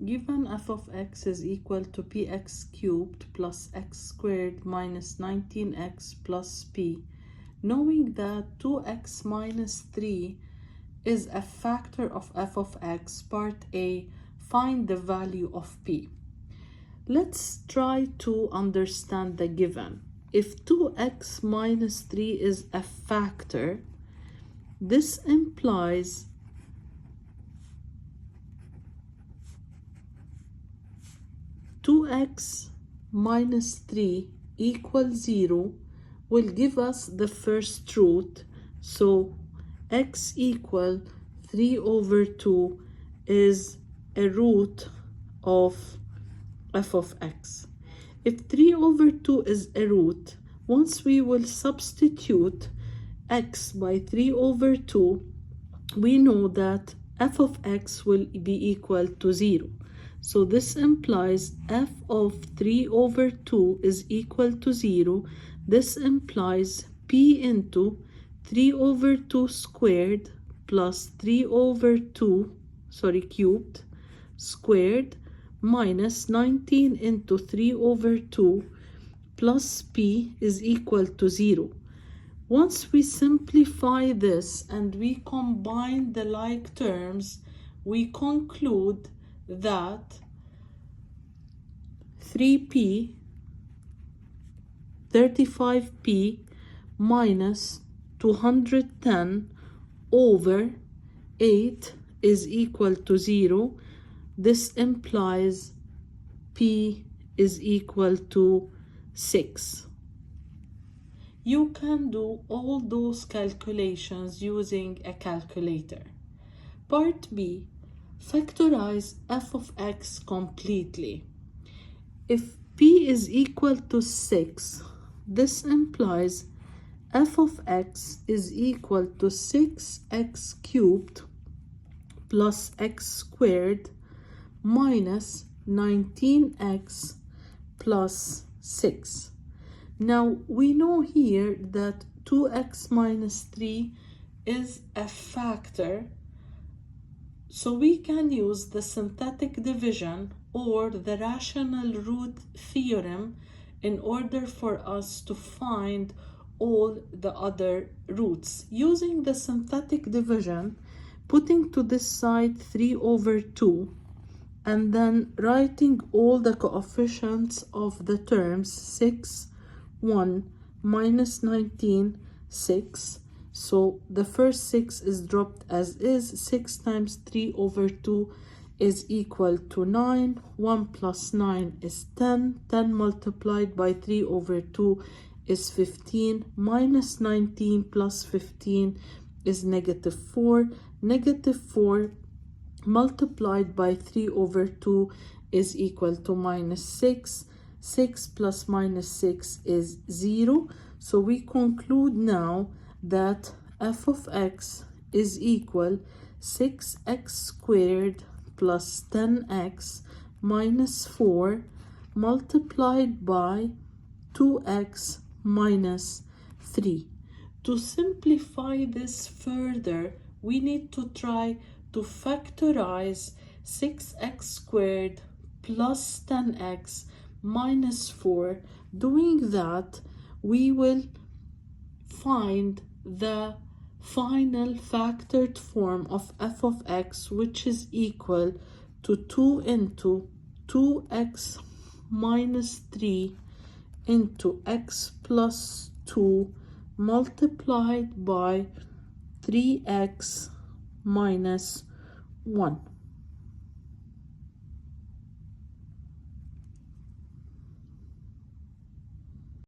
Given f of x is equal to px cubed plus x squared minus 19x plus p, knowing that 2x minus 3 is a factor of f of x, part A, find the value of p. Let's try to understand the given. If 2x minus 3 is a factor, this implies two x minus 3 equals 0 will give us the first root. So x equal 3 over 2 is a root of f of x. If 3 over 2 is a root, once we will substitute x by 3 over 2, we know that f of x will be equal to 0. So this implies f of 3 over 2 is equal to 0. This implies p into 3 over 2 squared plus 3 over 2, cubed, squared, minus 19 into 3 over 2 plus p is equal to 0. Once we simplify this and we combine the like terms, we conclude that 3p 35p minus 210 over 8 is equal to 0. This implies p is equal to 6. You can do all those calculations using a calculator. Part B, factorize f of x completely. If p is equal to 6, this implies f of x is equal to 6x cubed plus x squared minus 19x plus 6. Now we know here that 2x minus 3 is a factor, so we can use the synthetic division or the rational root theorem in order for us to find all the other roots. Using the synthetic division, putting to this side 3 over 2, and then writing all the coefficients of the terms, 6, 1, minus 19, 6. So the first 6 is dropped as is. 6 times 3 over 2 is equal to 9. 1 plus 9 is 10. 10 multiplied by 3 over 2 is 15. Minus 19 plus 15 is negative 4. Negative 4 multiplied by 3 over 2 is equal to minus 6. 6 plus minus 6 is 0. So we conclude now that f of x is equal 6x squared plus 10x minus 4 multiplied by 2x minus 3. To simplify this further, we need to try to factorize 6x squared plus 10x minus 4. Doing that, we will find the final factored form of f of x, which is equal to 2 into 2x minus 3 into x plus 2 multiplied by 3x minus 1.